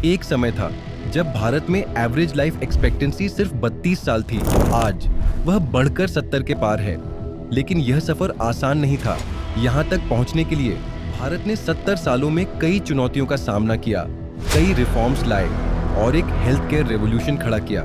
एक समय था जब भारत में एवरेज लाइफ एक्सपेक्टेंसी सिर्फ 32 साल थी। आज वह बढ़कर 70 के पार है। लेकिन यह सफर आसान नहीं था। यहाँ तक पहुँचने के लिए भारत ने 70 सालों में कई चुनौतियों का सामना किया, कई रिफॉर्म्स लाए और एक हेल्थ केयर रेवोल्यूशन खड़ा किया।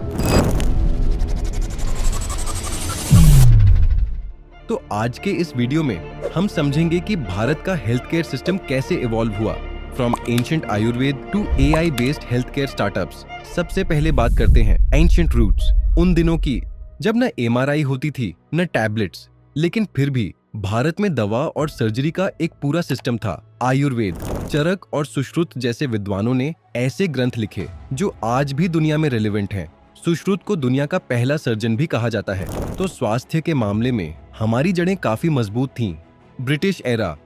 तो आज के इस वीडियो में हम समझेंगे कि भारत का हेल्थ केयर सिस्टम कैसे इवॉल्व हुआ, from ancient Ayurveda to AI based health care startups. सबसे पहले बात करते हैं एंशिएंट रूट्स, उन दिनों की जब न एमआरआई होती थी न टैबलेट्स, लेकिन फिर भी भारत में दवा और सर्जरी का एक पूरा सिस्टम था। आयुर्वेद, चरक और सुश्रुत जैसे विद्वानों ने ऐसे ग्रंथ लिखे जो आज भी दुनिया में रेलेवेंट हैं। सुश्रुत को दुनिया का पहला सर्जन भी कहा जाता है। तो स्वास्थ्य के मामले में हमारी जड़ें काफी मजबूत थीं। ब्रिटिश एरा,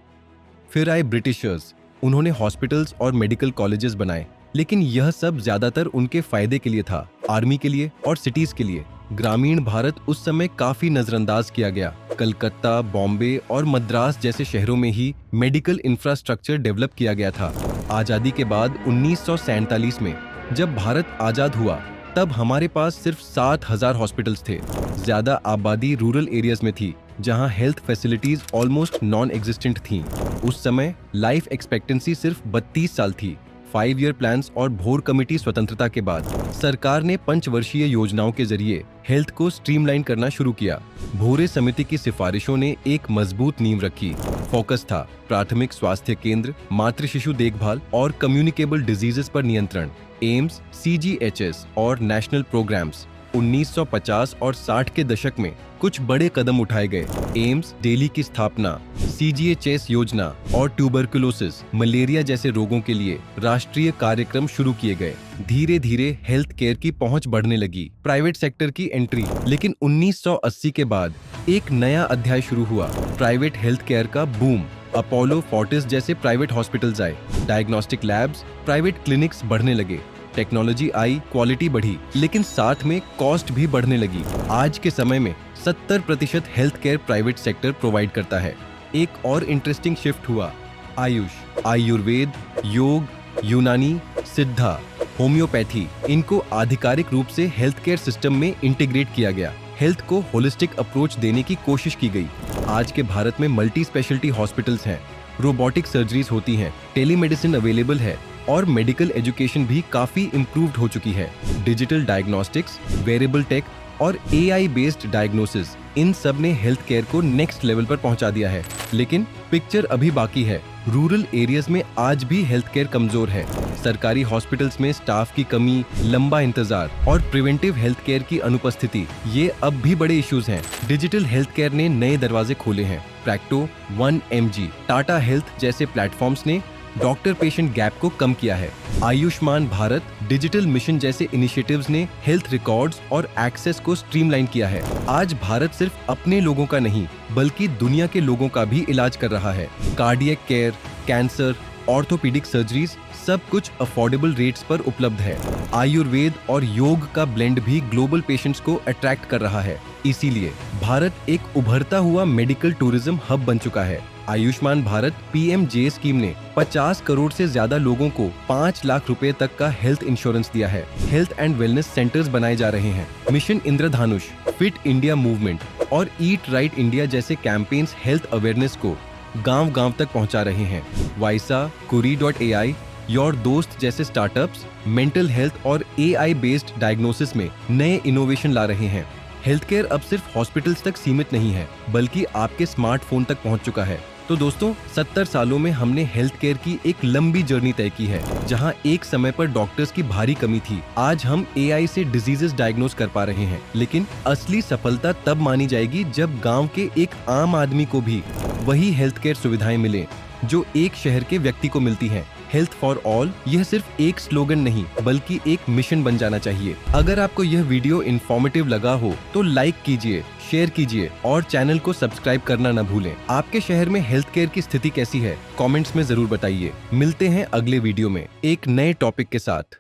फिर आए ब्रिटिशर्स, उन्होंने हॉस्पिटल्स और मेडिकल कॉलेजेस बनाए, लेकिन यह सब ज्यादातर उनके फायदे के लिए था, आर्मी के लिए और सिटीज के लिए। ग्रामीण भारत उस समय काफी नजरअंदाज किया गया। कलकत्ता, बॉम्बे और मद्रास जैसे शहरों में ही मेडिकल इंफ्रास्ट्रक्चर डेवलप किया गया था। आजादी के बाद 1947 में जब भारत आजाद हुआ, तब हमारे पास सिर्फ 7,000 हॉस्पिटल्स थे। ज्यादा आबादी रूरल एरियाज में थी, जहां health facilities almost non existent थीं। उस समय लाइफ एक्सपेक्टेंसी सिर्फ 32 साल थी। 5 ईयर प्लान्स और भोर कमेटी स्वतंत्रता के बाद सरकार ने पंचवर्षीय योजनाओं के जरिए हेल्थ को स्ट्रीमलाइन करना शुरू किया। भोरे समिति की सिफारिशों ने एक मजबूत नींव रखी। फोकस था प्राथमिक स्वास्थ्य केंद्र, मातृ शिशु देखभाल और कम्युनिकेबल डिजीजेस पर नियंत्रण। एम्स, सीजीएचएस और नेशनल प्रोग्राम्स। 1950 और 60 के दशक में कुछ बड़े कदम उठाए गए। एम्स दिल्ली की स्थापना, सीजीएचएस योजना और ट्यूबरकुलोसिस, मलेरिया जैसे रोगों के लिए राष्ट्रीय कार्यक्रम शुरू किए गए। धीरे धीरे हेल्थ केयर की पहुंच बढ़ने लगी। प्राइवेट सेक्टर की एंट्री, लेकिन 1980 के बाद एक नया अध्याय शुरू हुआ, प्राइवेट हेल्थ केयर का बूम। अपोलो, फोर्टिस जैसे प्राइवेट हॉस्पिटल्स आए, डायग्नोस्टिक लैब्स, प्राइवेट क्लिनिक्स बढ़ने लगे, टेक्नोलॉजी आई, क्वालिटी बढ़ी, लेकिन साथ में कॉस्ट भी बढ़ने लगी। आज के समय में 70% health care private sector provide करता है। एक और इंटरेस्टिंग शिफ्ट हुआ, आयुष, आयुर्वेद, योग, यूनानी, सिद्धा, होम्योपैथी, इनको आधिकारिक रूप से हेल्थ केयर सिस्टम में इंटीग्रेट किया गया। हेल्थ को होलिस्टिक अप्रोच देने की कोशिश की गई। आज के भारत में मल्टी स्पेशलिटी हॉस्पिटल्स हैं, रोबोटिक सर्जरीज होती हैं, टेलीमेडिसिन अवेलेबल है और मेडिकल एजुकेशन भी काफी इम्प्रूव्ड हो चुकी है। डिजिटल डायग्नोस्टिक्स, वेरेबल टेक और एआई बेस्ड डायग्नोसिस, इन सब ने हेल्थ केयर को नेक्स्ट लेवल पर पहुंचा दिया है। लेकिन पिक्चर अभी बाकी है। रूरल एरियाज में आज भी हेल्थ केयर कमजोर है। सरकारी हॉस्पिटल्स में स्टाफ की कमी, लंबा इंतजार और प्रिवेंटिव हेल्थ केयर की अनुपस्थिति, ये अब भी बड़े इश्यूज हैं। डिजिटल हेल्थ केयर ने नए दरवाजे खोले हैं। प्रैक्टो, 1mg, टाटा हेल्थ जैसे प्लेटफॉर्म्स ने डॉक्टर पेशेंट गैप को कम किया है। आयुष्मान भारत, डिजिटल मिशन जैसे इनिशिएटिव्स ने हेल्थ रिकॉर्ड्स और एक्सेस को स्ट्रीमलाइन किया है। आज भारत सिर्फ अपने लोगों का नहीं, बल्कि दुनिया के लोगों का भी इलाज कर रहा है। Cardiac care, cancer, orthopaedic surgeries, सब कुछ अफोर्डेबल रेट्स पर उपलब्ध है। आयुर्वेद और योग का ब्लेंड भी ग्लोबल पेशेंट्स को अट्रैक्ट कर रहा है। इसीलिए भारत एक उभरता हुआ मेडिकल टूरिज्म हब बन चुका है। आयुष्मान भारत पीएमजे स्कीम ने 50 करोड़ से ज्यादा लोगों को 5 लाख रुपए तक का हेल्थ इंश्योरेंस दिया है। हेल्थ एंड वेलनेस सेंटर्स बनाए जा रहे हैं। मिशन इंद्रधनुष, फिट इंडिया मूवमेंट और ईट राइट इंडिया जैसे कैंपेन्स हेल्थ अवेयरनेस को गांव-गांव तक पहुंचा रहे हैं। वाइसा, कुरी.ai, योर दोस्त जैसे स्टार्टअप्स मेंटल हेल्थ और एआई बेस्ड डायग्नोसिस में नए इनोवेशन ला रहे हैं। हेल्थ केयर अब सिर्फ हॉस्पिटल्स तक सीमित नहीं है, बल्कि आपके स्मार्टफोन तक पहुंच चुका है। तो दोस्तों, 70 सालों में हमने हेल्थ केयर की एक लंबी जर्नी तय की है। जहां एक समय पर डॉक्टर्स की भारी कमी थी, आज हम एआई से डिजीजेस डायग्नोस कर पा रहे हैं। लेकिन असली सफलता तब मानी जाएगी जब गांव के एक आम आदमी को भी वही हेल्थ केयर सुविधाएं मिले जो एक शहर के व्यक्ति को मिलती हैं। हेल्थ फॉर ऑल, यह सिर्फ एक स्लोगन नहीं, बल्कि एक मिशन बन जाना चाहिए। अगर आपको यह वीडियो इन्फॉर्मेटिव लगा हो तो लाइक कीजिए, शेयर कीजिए और चैनल को सब्सक्राइब करना न भूलें। आपके शहर में हेल्थ केयर की स्थिति कैसी है, कमेंट्स में जरूर बताइए। मिलते हैं अगले वीडियो में एक नए टॉपिक के साथ।